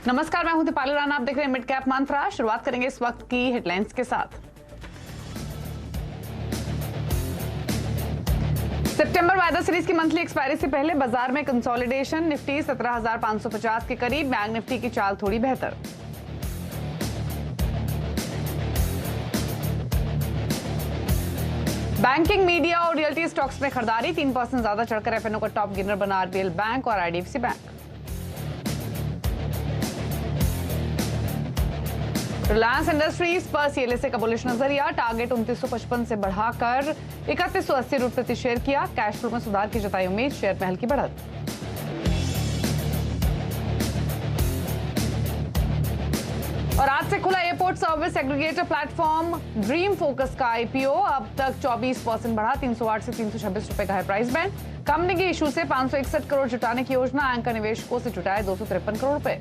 नमस्कार, मैं हूं दीपाली राणा। आप देख रहे हैं मिड कैप मंत्रा। शुरुआत करेंगे इस वक्त की हेडलाइंस के साथ। सितंबर वायदा सीरीज की मंथली एक्सपायरी से पहले बाजार में कंसोलिडेशन। निफ्टी 17,550 के करीब, बैंक निफ्टी की चाल थोड़ी बेहतर। बैंकिंग, मीडिया और रियल्टी स्टॉक्स में खरीदारी। 3% ज्यादा चढ़कर एफएनओ का टॉप गेनर बना आरबीएल बैंक और आईडीएफसी बैंक। रिलायंस इंडस्ट्रीज पर सीएलएसए का बुलिश नजरिया। टारगेट 2955 से बढ़ाकर 3180 रुपये प्रति शेयर किया। कैश फ्लो में सुधार की जताई उम्मीद, शेयर में हल्की बढ़त। और आज से खुला airport service aggregator platform dream focus का आईपीओ। अब तक 24% बढ़ा, 308 से 326 रुपए का है प्राइस बैंड। कंपनी के इशू से 561 करोड़ जुटाने की योजना। एंकर निवेशकों से जुटाए 253 करोड़ रुपए।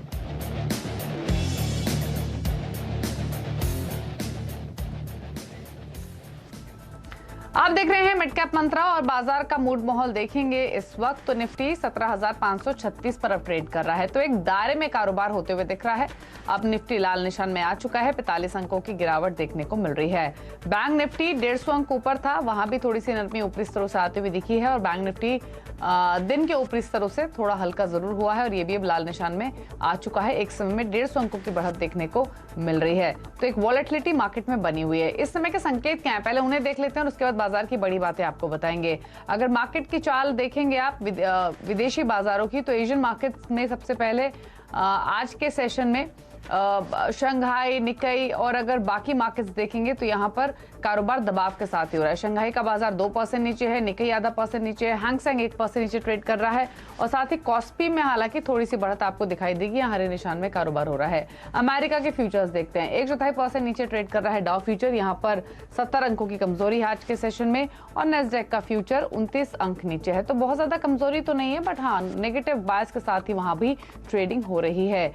आप देख रहे हैं मिड कैप मंत्रा और बाजार का मूड माहौल देखेंगे इस वक्त तो निफ्टी 17,536 पर अब ट्रेड कर रहा है, तो एक दायरे में कारोबार होते हुए दिख रहा है। अब निफ्टी लाल निशान में आ चुका है, 45 अंकों की गिरावट देखने को मिल रही है। बैंक निफ्टी 150 अंक ऊपर था, वहां भी थोड़ी सी नरमी ऊपरी स्तरों से आती हुई दिखी है और बैंक निफ्टी दिन के ऊपरी स्तरों से थोड़ा हल्का जरूर हुआ है और ये भी अब लाल निशान में आ चुका है। एक समय में 150 अंकों की बढ़त देखने को मिल रही है, तो एक वॉलेटिलिटी मार्केट में बनी हुई है। इस समय के संकेत क्या है, पहले उन्हें देख लेते हैं और उसके बाद बाजार की बड़ी बातें आपको बताएंगे। अगर मार्केट की चाल देखेंगे आप विदेशी बाजारों की, तो एशियन मार्केट्स में सबसे पहले आज के सेशन में शंघाई, निकाई और अगर बाकी मार्केट्स देखेंगे तो यहाँ पर कारोबार दबाव के साथ ही हो रहा है। शंघाई का बाजार 2% नीचे है, निकाई आधा % नीचे है, हैंगसेंग 1% नीचे ट्रेड कर रहा है और साथ ही कॉस्पी में हालांकि थोड़ी सी बढ़त आपको दिखाई देगी। यहाँ हरे निशान में कारोबार हो रहा है। अमेरिका के फ्यूचर्स देखते हैं, 1/4% नीचे ट्रेड कर रहा है डाउ फ्यूचर। यहाँ पर 70 अंकों की कमजोरी है आज के सेशन में और नेस्डैक का फ्यूचर 29 अंक नीचे है, तो बहुत ज्यादा कमजोरी तो नहीं है, बट हाँ नेगेटिव बायस के साथ ही वहां भी ट्रेडिंग हो रही है।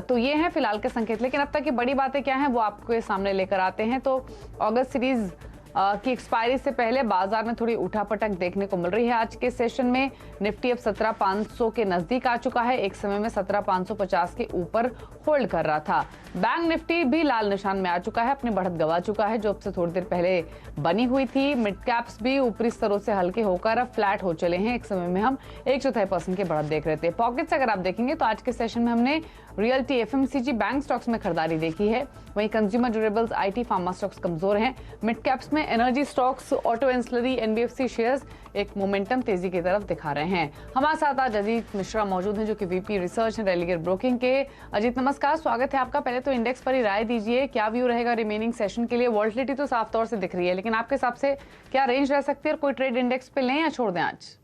तो ये है फिलहाल के संकेत, लेकिन अब तक की बड़ी बातें क्या हैं वो आपके सामने लेकर आते हैं। तो अगस्त सीरीज की एक्सपायरी से पहले बाजार में थोड़ी उठापटक देखने को मिल रही है। आज के सेशन में निफ्टी अब 17,500 के नजदीक आ चुका है, एक समय में 17,550 के ऊपर होल्ड कर रहा था। बैंक निफ्टी भी लाल निशान में आ चुका है, अपनी बढ़त गवा चुका है जो अब से थोड़ी देर पहले बनी हुई थी। मिड कैप्स भी ऊपरी स्तरों से हल्के होकर अब फ्लैट हो चले हैं। एक समय में हम 1/4% की बढ़त देख रहे थे। पॉकेट्स अगर आप देखेंगे तो आज के सेशन में हमने रियल्टी, एफएमसीजी, बैंक स्टॉक्स में खरीदारी देखी है, वहीं consumer durables, IT, pharma stocks कमजोर हैं। मिड कैप्स में energy stocks, auto ancillary, NBFC shares एक मोमेंटम तेजी की तरफ दिखा रहे हैं। हमारे साथ आज अजीत मिश्रा मौजूद हैं जो कि VP research and Religare broking के। अजीत नमस्कार, स्वागत है आपका। पहले तो इंडेक्स पर ही राय दीजिए, क्या व्यू रहेगा रिमेनिंग सेशन के लिए? वॉलेटिलिटी तो साफ तौर से दिख रही है, लेकिन आपके हिसाब से क्या रेंज रह सकती है और कोई ट्रेड इंडेक्स पे लें या छोड़ दें आज?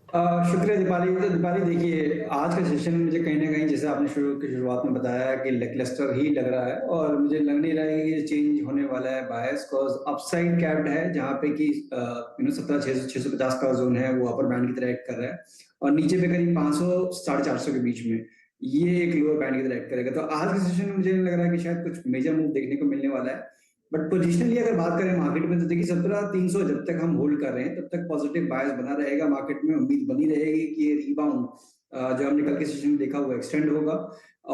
शुक्रिया दीपाली। तो दीपाली देखिए, आज का सेशन मुझे कहीं ना कहीं जैसे आपने शुरुआत में बताया कि लैकलस्टर ही लग रहा है और मुझे लग नहीं रहा है कि ये चेंज होने वाला है बायस, कॉज अपसाइड कैप्ड है जहाँ पे कि 17,650 का जोन है वो अपर बैंड की तरह एक्ट कर रहा है और नीचे पे करीब 500 450 के बीच में ये एक लोअर बैंड की तरह एक्ट करेगा। तो आज के सेशन में मुझे लग रहा है कि शायद कुछ मेजर मूव देखने को मिलने वाला है। बट पोजिशनली अगर बात करें मार्केट में तो देखिए 17,300 जब तक हम होल्ड कर रहे हैं तब तक पॉजिटिव बायस बना रहेगा मार्केट में। उम्मीद बनी रहेगी कि ये रीबाउंड जो हमने कल के सेशन में देखा हुआ एक्सटेंड होगा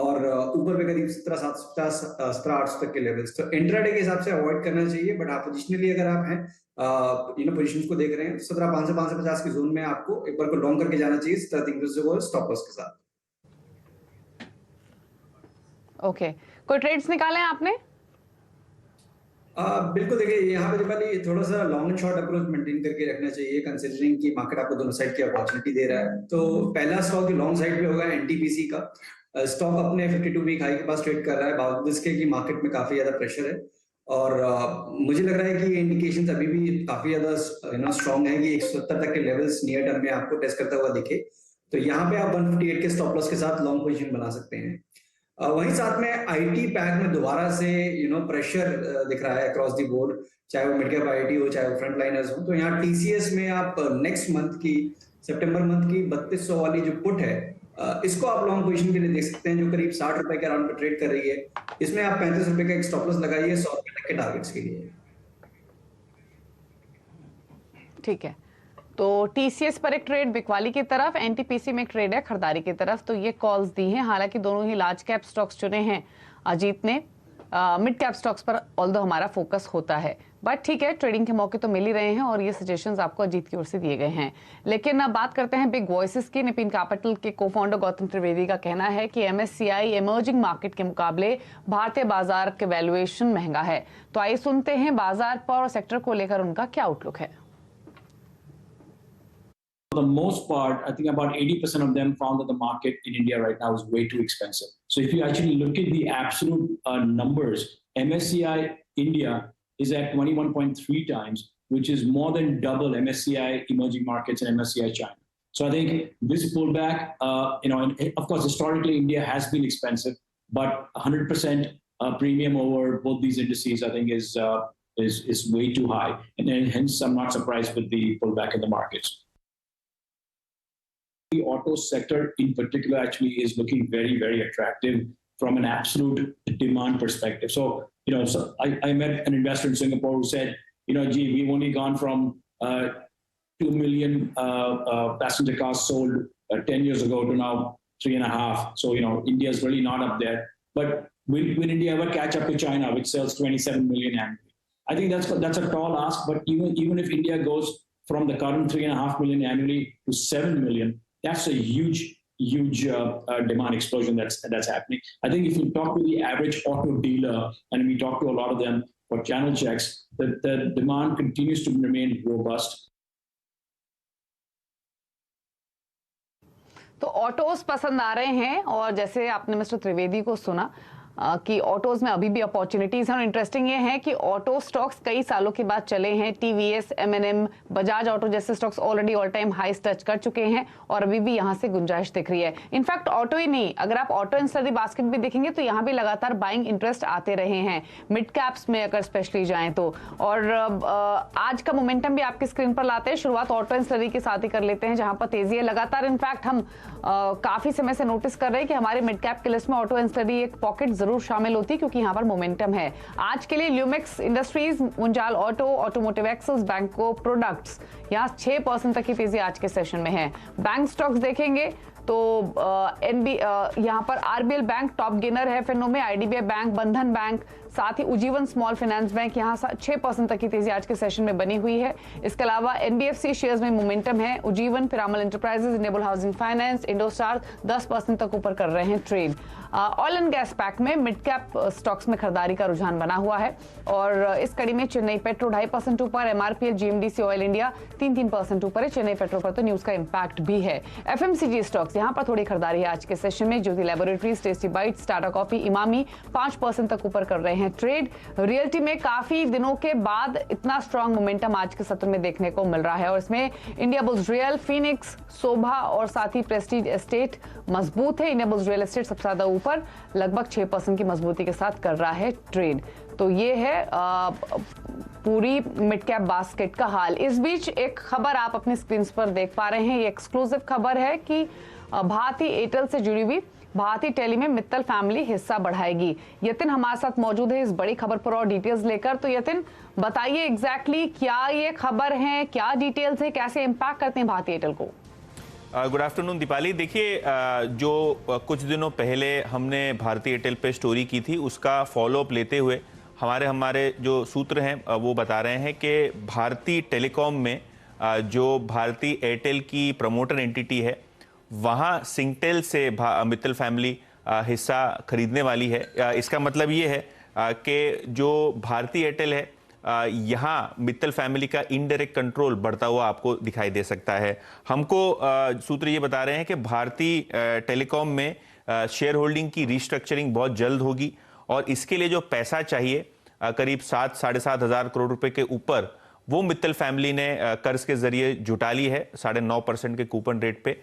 और ऊपर पे करीब 17,750 17,800 तक के लेवल्स। तो इंट्राडे के हिसाब से अवॉइड करना चाहिए, बट आप पोजिशनली अगर आप हैं पोजिशंस को देख रहे हैं 17,500 550 के जोन में आपको एक बार को लॉन्ग करके जाना चाहिए 17,300 को स्टॉप लॉस के साथ। ओके, कोई ट्रेड्स निकाले हैं आपने? बिल्कुल, देखिए यहाँ पे दीपाली थोड़ा सा long and short approach maintain करके रखना चाहिए, कंसीडरिंग कि मार्केट आपको दोनों साइड की अपॉर्चुनिटी दे रहा है। तो पहला स्टॉक जो लॉन्ग साइड पे होगा एनटीपीसी का। स्टॉक अपने 52 वीक हाई के पास ट्रेड कर रहा है, बावजूद इसके कि मार्केट में काफी ज्यादा प्रेशर है और मुझे लग रहा है कि इंडिकेशंस अभी भी काफी ज्यादा स्ट्रॉन्ग है कि 170 तक के लेवल्स नियर टर्म में आपको टेस्ट करता हुआ दिखे। तो यहाँ पे आप 158 के स्टॉप लॉस के साथ लॉन्ग पोजीशन बना सकते हैं। वहीं साथ में आईटी पैक में दोबारा से प्रेशर दिख रहा है अक्रॉस दी बोर्ड, चाहे वो मिड कैप आईटी हो चाहे वो फ्रंट लाइनर्स हो। तो यहाँ टीसीएस में आप नेक्स्ट मंथ की सितंबर मंथ की 3200 वाली जो पुट है इसको आप लॉन्ग पोजीशन के लिए देख सकते हैं, जो करीब 60 रुपए के अराउंड पे ट्रेड कर रही है। इसमें आप 35 रुपए का एक स्टॉप लॉस लगाइए 100 रुपए तक के टारगेट्स के लिए। ठीक है, तो टीसीएस पर एक ट्रेड बिकवाली की तरफ, एनटीपीसी में एक ट्रेड है खरीदारी की तरफ। तो ये कॉल्स दी हैं, हालांकि दोनों ही लार्ज कैप स्टॉक्स चुने हैं अजीत ने। मिड कैप स्टॉक्स पर ऑल्दो हमारा फोकस होता है, बट ठीक है, ट्रेडिंग के मौके तो मिल ही रहे हैं और ये सजेशंस आपको अजीत की ओर से दिए गए हैं। लेकिन अब बात करते हैं बिग वॉइसेस की। निपिन कैपिटल के को फाउंडर गौतम त्रिवेदी का कहना है कि एमएससीआई इमर्जिंग मार्केट के मुकाबले भारतीय बाजार के वैल्यूएशन महंगा है। तो आइए सुनते हैं बाजार पर और सेक्टर को लेकर उनका क्या आउटलुक है। For the most part, I think about 80% of them found that the market in India right now is way too expensive. So if you actually look at the absolute numbers, MSCI India is at 21.3 times, which is more than double MSCI emerging markets and MSCI China. So I think this pullback, and of course, historically, India has been expensive, but 100% premium over both these indices, I think, is way too high. And hence, I'm not surprised with the pullback in the markets. The auto sector in particular actually is looking very, very attractive from an absolute demand perspective. So, I met an investor in Singapore who said, gee, we've only gone from 2 million passenger cars sold 10 years ago to now 3.5. So, India is really not up there. But will India ever catch up to China, which sells 27 million annually? I think that's a tall ask, but even if India goes from the current 3.5 million annually to 7 million, that's a huge demand explosion that's happening. I think if you talk to the average auto dealer, and we talk to a lot of them for channel checks, the demand continues to remain robust. तो autos पसंद आ रहे हैं, और जैसे आपने mister Trivedi को सुना कि ऑटोज में अभी भी अपॉर्चुनिटीज हैं। और इंटरेस्टिंग ये है कि ऑटो स्टॉक्स कई सालों के बाद चले हैं। टीवीएस, एमएनएम, बजाज ऑटो जैसे stocks already all time highs touch कर चुके हैं और अभी भी यहां से गुंजाइश दिख रही है। इनफैक्ट ऑटो ही नहीं, अगर आप ऑटो इंस्टडी बास्केट भी देखेंगे तो यहाँ भी लगातार बाइंग इंटरेस्ट आते रहे हैं मिड कैप्स में, अगर स्पेशली जाएं तो। और आज का मोमेंटम भी आपकी स्क्रीन पर लाते हैं। शुरुआत ऑटो इंस्टडी के साथ ही कर लेते हैं, जहां पर तेजी है लगातार। इनफैक्ट हम काफी समय से नोटिस कर रहे हैं कि हमारे मिड कैप की लिस्ट में ऑटो इंस्टडी एक पॉकेट जरूर शामिल होती है, क्योंकि यहाँ पर मोमेंटम है। आज के लिए Lumax Industries, Munjal Auto, Automotive Axles, Banco Products, यहाँ 6% तक की तेजी आज के सेशन में है। बैंक स्टॉक्स देखेंगे तो यहाँ पर आरबीएल बैंक टॉप गेनर है फिनो में, आईडीबीआई बैंक, बंधन बैंक, साथ ही उज्जीवन स्मॉल फाइनेंस बैंक यहाँ 6% तक की तेजी आज के सेशन में बनी हुई है। इसके अलावा एनबीएफसी शेयर्स में मोमेंटम है। उज्जीवन, पिरामल एंटरप्राइजेज, इनेबल हाउसिंग फाइनेंस, इंडोस्टार 10% तक ऊपर कर रहे हैं trade. Oil and gas pack में मिड कैप स्टॉक्स में खरीदारी का रुझान बना हुआ है, और इस कड़ी में चेन्नई पेट्रो 2.5% ऊपर, एमआरपीएल, जीएमडीसी ऑयल इंडिया 3% ऊपर है। चेन्नई पेट्रो पर तो न्यूज का इंपैक्ट भी है। एफएमसीजी स्टॉक्स यहाँ पर थोड़ी खरीदारी है आज के सेशन में। Jyothy Laboratories, Tasty Bites, Tata coffee, Emami 5% तक ऊपर कर रहे हैं ट्रेड। रियल्टी में काफी दिनों के बाद इतना स्ट्रॉन्ग मोमेंटम आज के सत्र में देखने को मिल रहा है, और इसमें इंडिया बुल्स रियल, फिनिक्स, शोभा और साथ ही प्रेस्टीज एस्टेट मजबूत है। इंडिया बुल्स रियल एस्टेट सबसे ज्यादा ऊपर लगभग 6% की मजबूती के साथ कर रहा है ट्रेड। तो ये है पूरी मिड कैप बास्केट का हाल। इस बीच एक खबर आप अपनी स्क्रीन पर देख पा रहे हैं, ये एक्सक्लूसिव खबर है कि भारती एयरटेल से जुड़ी हुई भारती टेली में मित्तल फैमिली हिस्सा बढ़ाएगी। यतिन हमारे साथ मौजूद है इस बड़ी खबर पर और डिटेल्स लेकर। तो यतिन, बताइए एग्जैक्टली क्या ये खबर है, क्या डिटेल्स है, कैसे इम्पैक्ट करते हैं भारती एयरटेल को? Good afternoon Deepali. देखिए, जो कुछ दिनों पहले हमने भारती एयरटेल पे स्टोरी की थी, उसका फॉलोअप लेते हुए हमारे जो सूत्र हैं वो बता रहे हैं कि भारती टेलीकॉम में जो भारती एयरटेल की प्रमोटर एंटिटी है, वहाँ सिंगटेल से मित्तल फैमिली हिस्सा खरीदने वाली है। इसका मतलब ये है कि जो भारती एयरटेल है, यहाँ मित्तल फैमिली का इनडायरेक्ट कंट्रोल बढ़ता हुआ आपको दिखाई दे सकता है। हमको सूत्र ये बता रहे हैं कि भारती टेलीकॉम में शेयर होल्डिंग की रिस्ट्रक्चरिंग बहुत जल्द होगी, और इसके लिए जो पैसा चाहिए करीब 7-7.5 हज़ार करोड़ रुपए के ऊपर, वो मित्तल फैमिली ने कर्ज के जरिए जुटा ली है 9.5% के कूपन रेट पे।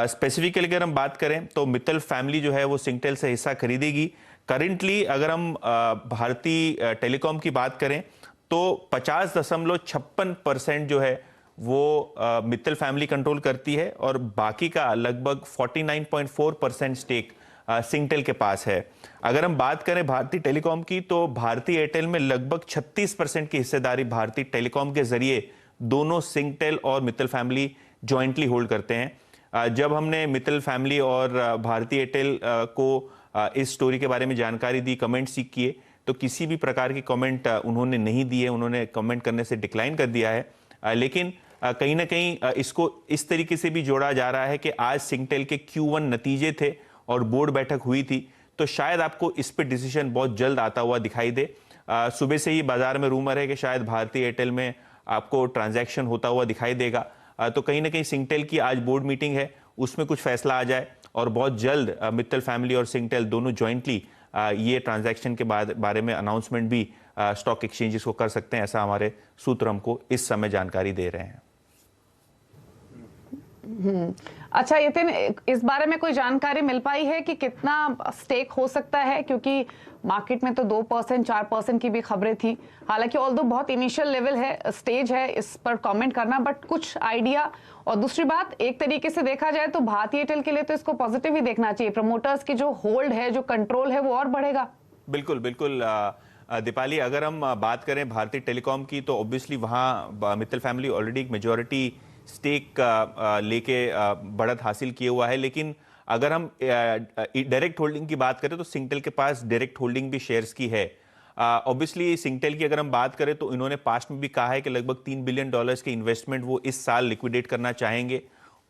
स्पेसिफिकली अगर हम बात करें तो मित्तल फैमिली जो है वो सिंगटेल से हिस्सा खरीदेगी। करेंटली अगर हम भारती टेलीकॉम की बात करें तो 50.56% जो है वो मित्तल फैमिली कंट्रोल करती है, और बाकी का लगभग 49.4% स्टेक सिंगटेल के पास है। अगर हम बात करें भारती टेलीकॉम की, तो भारती एयरटेल में लगभग 36% की हिस्सेदारी भारती टेलीकॉम के जरिए दोनों सिंगटेल और मित्तल फैमिली जॉइंटली होल्ड करते हैं। जब हमने मित्तल फैमिली और भारती एयरटेल को इस स्टोरी के बारे में जानकारी दी, कमेंट सीख किए, तो किसी भी प्रकार की कमेंट उन्होंने नहीं दिए, उन्होंने कमेंट करने से डिक्लाइन कर दिया है। लेकिन कहीं ना कहीं इसको इस तरीके से भी जोड़ा जा रहा है कि आज सिंगटेल के Q1 नतीजे थे और बोर्ड बैठक हुई थी, तो शायद आपको इस पे डिसीजन बहुत जल्द आता हुआ दिखाई दे। सुबह से ही बाजार में रूमर है कि शायद भारती एयरटेल में आपको ट्रांजैक्शन होता हुआ दिखाई देगा। तो कहीं ना कहीं सिंगटेल की आज बोर्ड मीटिंग है, उसमें कुछ फैसला आ जाए और बहुत जल्द मित्तल फैमिली और सिंगटेल दोनों जॉइंटली ये ट्रांजैक्शन के बारे में अनाउंसमेंट भी स्टॉक एक्सचेंजेस को कर सकते हैं, ऐसा हमारे सूत्र हमको इस समय जानकारी दे रहे हैं। अच्छा यतिन, इस बारे में कोई जानकारी मिल पाई है कि कितना स्टेक हो सकता है? क्योंकि मार्केट में तो 2%, 4% की भी खबरें थी। हालांकि ऑल्दो बहुत इनिशियल लेवल है, स्टेज है इस पर कमेंट करना, बट कुछ आइडिया। और दूसरी बात, एक तरीके से देखा जाए तो भारती एयरटेल के लिए तो इसको पॉजिटिव ही देखना चाहिए। प्रमोटर्स की जो होल्ड है, जो कंट्रोल है, वो और बढ़ेगा। बिल्कुल बिल्कुल दीपाली, अगर हम बात करें भारतीय टेलीकॉम की, तो ऑब्वियसली वहाँ मित्तल फैमिली ऑलरेडी एक मेजॉरिटी स्टेक लेके बढ़त हासिल किए हुआ है। लेकिन अगर हम डायरेक्ट होल्डिंग की बात करें तो सिंगटेल के पास डायरेक्ट होल्डिंग भी शेयर्स की है। ऑब्वियसली सिंगटेल की अगर हम बात करें तो इन्होंने पास्ट में भी कहा है कि लगभग $3 बिलियन के इन्वेस्टमेंट वो इस साल लिक्विडेट करना चाहेंगे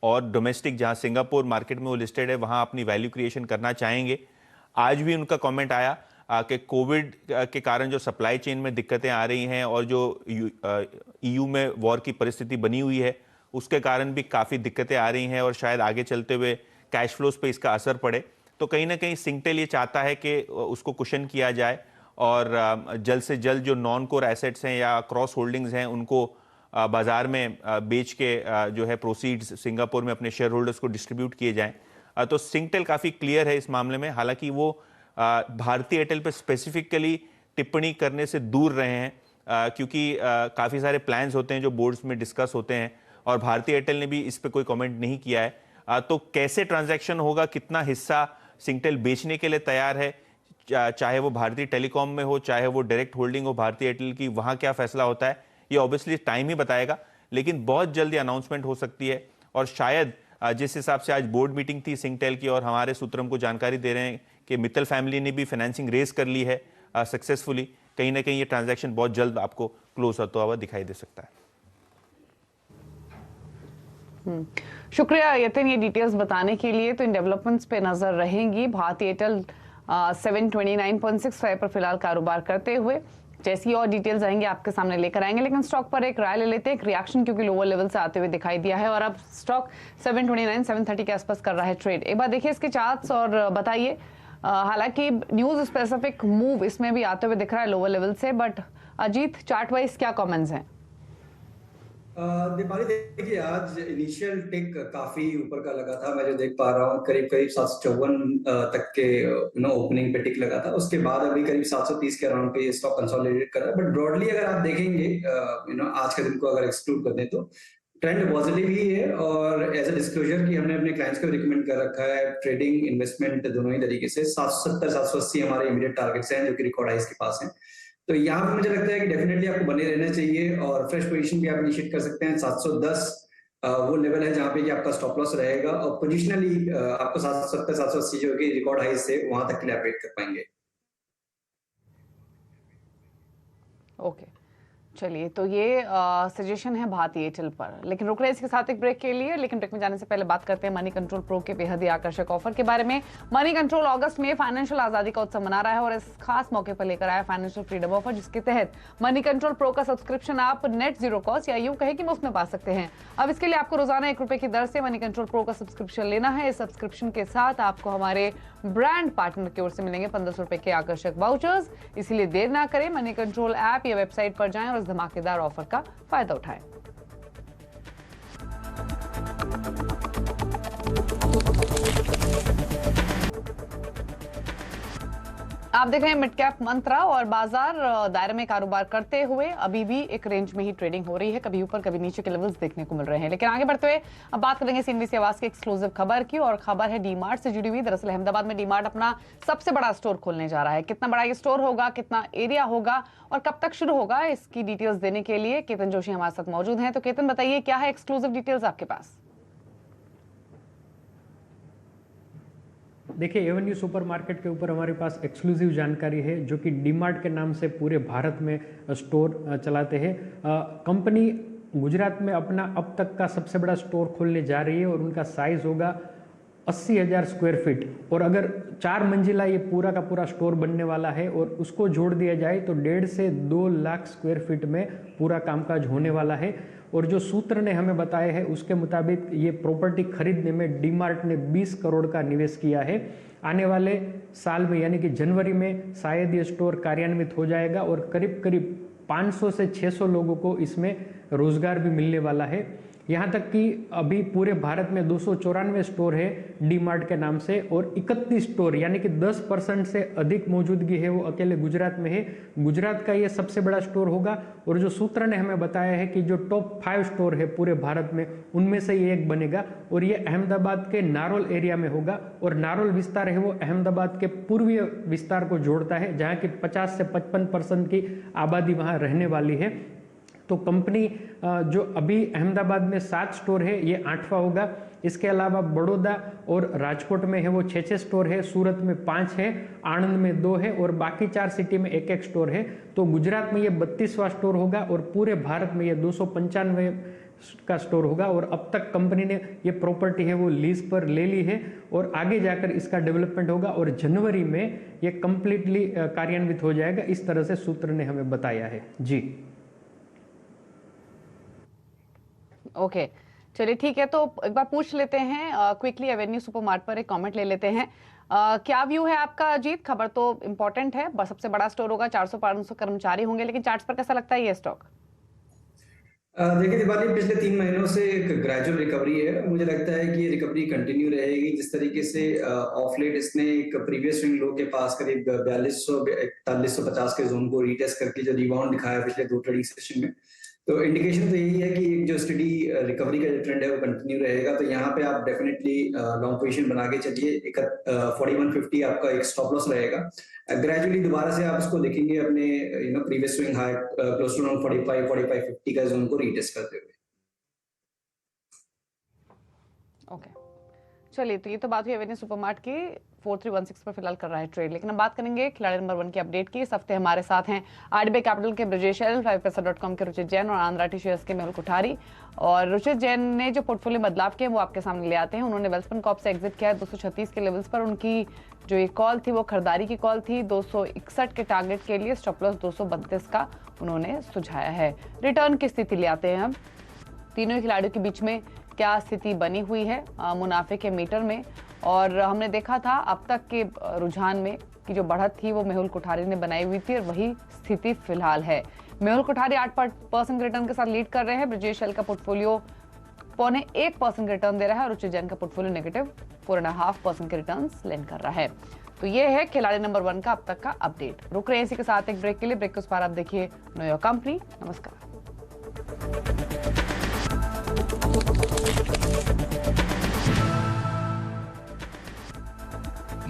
और डोमेस्टिक जहां सिंगापुर मार्केट में वो लिस्टेड है वहां अपनी वैल्यू क्रिएशन करना चाहेंगे। आज भी उनका कमेंट आया कि कोविड के कारण जो सप्लाई चेन में दिक्कतें आ रही हैं और जो EU में वॉर की परिस्थिति बनी हुई है, उसके कारण भी काफ़ी दिक्कतें आ रही हैं और शायद आगे चलते हुए कैश फ्लोज पे इसका असर पड़े। तो कहीं ना कहीं सिंगटेल ये चाहता है कि उसको कुशन किया जाए और जल्द से जल्द जो नॉन कोर एसेट्स हैं या क्रॉस होल्डिंग्स हैं उनको बाजार में बेच के जो है प्रोसीड्स सिंगापुर में अपने शेयर होल्डर्स को डिस्ट्रीब्यूट किए जाएं। तो सिंगटेल काफ़ी क्लियर है इस मामले में। हालांकि वो भारती एयरटेल पर स्पेसिफिकली टिप्पणी करने से दूर रहे हैं क्योंकि काफ़ी सारे प्लान्स होते हैं जो बोर्ड्स में डिस्कस होते हैं और भारती एयरटेल ने भी इस पर कोई कमेंट नहीं किया है। तो कैसे ट्रांजैक्शन होगा, कितना हिस्सा सिंगटेल बेचने के लिए तैयार है, चाहे वो भारतीय टेलीकॉम में हो, चाहे वो डायरेक्ट होल्डिंग हो भारती एयरटेल की, वहाँ क्या फैसला होता है ये ऑब्वियसली टाइम ही बताएगा। लेकिन बहुत जल्दी अनाउंसमेंट हो सकती है और शायद जिस हिसाब से आज बोर्ड मीटिंग थी सिंगटेल की और हमारे सूत्र हमको जानकारी दे रहे हैं कि मित्तल फैमिली ने भी फाइनेंसिंग रेज कर ली है सक्सेसफुली, कहीं ना कहीं ये ट्रांजैक्शन बहुत जल्द आपको क्लोज होता हुआ दिखाई दे सकता है। शुक्रिया यतिन ये डिटेल्स बताने के लिए। तो इन डेवलपमेंट्स पे नजर रहेंगी। भारती एयरटेल 729.65 पर फिलहाल कारोबार करते हुए, जैसी और डिटेल्स आएंगे आपके सामने लेकर आएंगे। लेकिन स्टॉक पर एक राय ले लेते हैं, एक रिएक्शन क्योंकि लोअर लेवल से आते हुए दिखाई दिया है और अब स्टॉक 729, 730 के आसपास कर रहा है ट्रेड। एक बार देखिए इसके चार्ट्स और बताइए। हालांकि न्यूज स्पेसिफिक मूव इसमें भी आते हुए दिख रहा है लोअर लेवल से, बट अजीत चार्ट वाइज क्या कमेंट्स हैं? दीपाली देखिए, आज इनिशियल टिक काफी ऊपर का लगा था। मैं जो देख पा रहा हूँ करीब 754 तक के ओपनिंग पे टिक लगा था। उसके बाद अभी करीब 730 के अराउंड पे स्टॉक कंसोलिडेट कर रहा है। बट ब्रॉडली अगर आप देखेंगे आज के दिन को अगर एक्सक्लूड कर दें तो ट्रेंड पॉजिटिव ही है। और एज ए डिस्क्लोजर की हमने अपने क्लाइंट्स को रिकमेंड कर रखा है, ट्रेडिंग इन्वेस्टमेंट दोनों ही तरीके से 770 780 हमारे इमीडिएट टारगेट्स हैं जो कि रिकॉर्ड हाइस के पास हैं। तो यहाँ पे मुझे लगता है कि डेफिनेटली आपको बने रहना चाहिए और फ्रेश पोजीशन भी आप इनिशिएट कर सकते हैं। 710 वो लेवल है जहाँ पे कि आपका स्टॉप लॉस रहेगा और पोजिशनली आपको 770 780 जो कि रिकॉर्ड हाई से वहां तक के लिए अपडेट कर पाएंगे। ओके चलिए, तो ये सजेशन है भारती एयरटेल पर। लेकिन रुक रहे इसके साथ एक ब्रेक के लिए। लेकिन ब्रेक में जाने से पहले बात करते हैं मनी कंट्रोल प्रो के बेहद ही आकर्षक ऑफर के बारे में। मनी कंट्रोल अगस्त में फाइनेंशियल आजादी का उत्सव मना रहा है और इस खास मौके पर लेकर आया फाइनेंशियल फ्रीडम ऑफर, जिसके तहत मनी कंट्रोल प्रो का सब्सक्रिप्शन आप नेट जीरो कॉस्ट या यूं कहे कि मुफ्त में पा सकते हैं। अब इसके लिए आपको रोजाना ₹1 की दर से मनी कंट्रोल प्रो का सब्सक्रिप्शन लेना है। इस सब्सक्रिप्शन के साथ आपको हमारे ब्रांड पार्टनर की ओर से मिलेंगे ₹1500 के आकर्षक वाउचर्स। इसीलिए देर ना करें, मनी कंट्रोल ऐप या वेबसाइट पर जाएं और इस धमाकेदार ऑफर का फायदा उठाएं। आप देख रहे हैं मिड कैप मंत्रा और बाजार दायरे में कारोबार करते हुए अभी भी एक रेंज में ही ट्रेडिंग हो रही है, कभी ऊपर कभी नीचे के लेवल्स देखने को मिल रहे हैं। लेकिन आगे बढ़ते हुए अब बात करेंगे सीएनबीसी आवाज की एक्सक्लूसिव खबर की, और खबर है डीमार्ट से जुड़ी हुई। दरअसल अहमदाबाद में डीमार्ट अपना सबसे बड़ा स्टोर खोलने जा रहा है। कितना बड़ा ये स्टोर होगा, कितना एरिया होगा और कब तक शुरू होगा, इसकी डिटेल्स देने के लिए केतन जोशी हमारे साथ मौजूद हैं। तो केतन, बताइए क्या है एक्सक्लूसिव डिटेल्स आपके पास? देखिए, एवेन्यू सुपरमार्केट के ऊपर हमारे पास एक्सक्लूसिव जानकारी है, जो कि डीमार्ट के नाम से पूरे भारत में स्टोर चलाते हैं। कंपनी गुजरात में अपना अब तक का सबसे बड़ा स्टोर खोलने जा रही है और उनका साइज होगा 80,000 स्क्वायर फीट। और अगर 4 मंजिला ये पूरा का पूरा स्टोर बनने वाला है और उसको जोड़ दिया जाए तो 1.5 से 2 लाख स्क्वायर फीट में पूरा कामकाज होने वाला है। और जो सूत्र ने हमें बताया है उसके मुताबिक ये प्रॉपर्टी खरीदने में डीमार्ट ने 20 करोड़ का निवेश किया है। आने वाले साल में यानी कि जनवरी में शायद ये स्टोर कार्यान्वित हो जाएगा और करीब करीब 500 से 600 लोगों को इसमें रोजगार भी मिलने वाला है। यहाँ तक कि अभी पूरे भारत में 294 स्टोर है डीमार्ट के नाम से, और 31 स्टोर यानी कि 10% से अधिक मौजूदगी है वो अकेले गुजरात में है। गुजरात का ये सबसे बड़ा स्टोर होगा। और जो सूत्र ने हमें बताया है कि जो टॉप 5 स्टोर है पूरे भारत में, उनमें से ये एक बनेगा और ये अहमदाबाद के नारोल एरिया में होगा। और नारोल विस्तार है वो अहमदाबाद के पूर्वीय विस्तार को जोड़ता है, जहाँ की 50 से 55% की आबादी वहाँ रहने वाली है। तो कंपनी जो अभी अहमदाबाद में 7 स्टोर है, ये 8वां होगा। इसके अलावा बड़ौदा और राजकोट में है वो 6 स्टोर है, सूरत में 5 है, आणंद में 2 है और बाकी 4 सिटी में 1 स्टोर है। तो गुजरात में ये 32वां स्टोर होगा और पूरे भारत में ये 295 का स्टोर होगा। और अब तक कंपनी ने ये प्रॉपर्टी है वो लीज पर ले ली है और आगे जाकर इसका डेवलपमेंट होगा और जनवरी में ये कंप्लीटली कार्यान्वित हो जाएगा, इस तरह से सूत्र ने हमें बताया है। जी ओके, चलिए ठीक है। तो एक बार पूछ लेते हैं क्विकली, एवेन्यू सुपरमार्ट पर एक कमेंट ले लेते हैं। क्या व्यू है आपका अजीत? खबर तो इंपॉर्टेंट है, सबसे बड़ा स्टोर होगा, 400-500 कर्मचारी होंगे, लेकिन चार्ट्स पर कैसा लगता है ये स्टॉक? देखिए दीपाली, पिछले 3 महीनों से एक ग्रेजुअल रिकवरी है। मुझे लगता है कि ये रिकवरी कंटिन्यू रहेगी। जिस तरीके से ऑफ लेट इसने एक प्रीवियस स्विंग लो के पास करीब 4200-4150 के जोन को रीटेस्ट करके जो रिबाउंड दिखाया पिछले 2 ट्रेडिंग सेशन में, तो इंडिकेशन तो यही है कि एक जो स्टडी रिकवरी का जो ट्रेंड है वो कंटिन्यू रहेगा। तो यहाँ पे आप डेफिनेटली लॉन्ग पोजीशन बना के चलिए। 4150 आपका एक स्टॉप लॉस रहेगा। ग्रेजुअली दोबारा से आप इसको देखेंगे अपने previous swing high close to 45-50 का जोन को रीटेस्ट करते हुए। ओके, चलिए, तो ये तो बात हुई एवेन्यू सुपरमार्ट की। 4316 पर फिलहाल कर रहा है ट्रेड। लेकिन अब बात करेंगे खिलाड़ी नंबर 1 की अपडेट की। इस हफ्ते हमारे साथ हैं आरडीबी कैपिटल के ब्रजेश एल, 5paisa.com के रुचित जैन और आंध्रा टी-शेयर्स के मेहुल कोठारी। और रुचित जैन ने जो पोर्टफोलियो बदलाव किए वो आपके सामने ले आते हैं। उन्होंने वेल्सपन कॉर्प से एग्जिट किया है 236 के लेवल्स पर। उनकी जो ये कॉल थी वो खरीदारी की कॉल थी। 261 के टारगेट के लिए स्टॉप लॉस 232 का उन्होंने सुझाया है। रिटर्न की स्थिति ले आते हैं हम। तीनों खिलाड़ियों के बीच में क्या स्थिति बनी हुई है मुनाफे के मीटर में, और हमने देखा था अब तक के रुझान में कि जो बढ़त थी वो मेहुल कोठारी ने बनाई हुई थी और वही स्थिति फिलहाल है। मेहुल कोठारी 8% रिटर्न के साथ लीड कर रहे हैं। ब्रजेश एल का पोर्टफोलियो 0.25% रिटर्न दे रहा है और रुचित जैन का पोर्टफोलियो नेगेटिव 4.5% के रिटर्न लेंड कर रहा है। तो ये है खिलाड़ी नंबर 1 का अब तक का अपडेट। रुक रहे हैं इसी के साथ एक ब्रेक के लिए। ब्रेक के उस पार आप देखिए नो योर कंपनी। नमस्कार।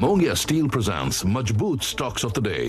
Mongia Steel presents Majboot Stocks of the Day.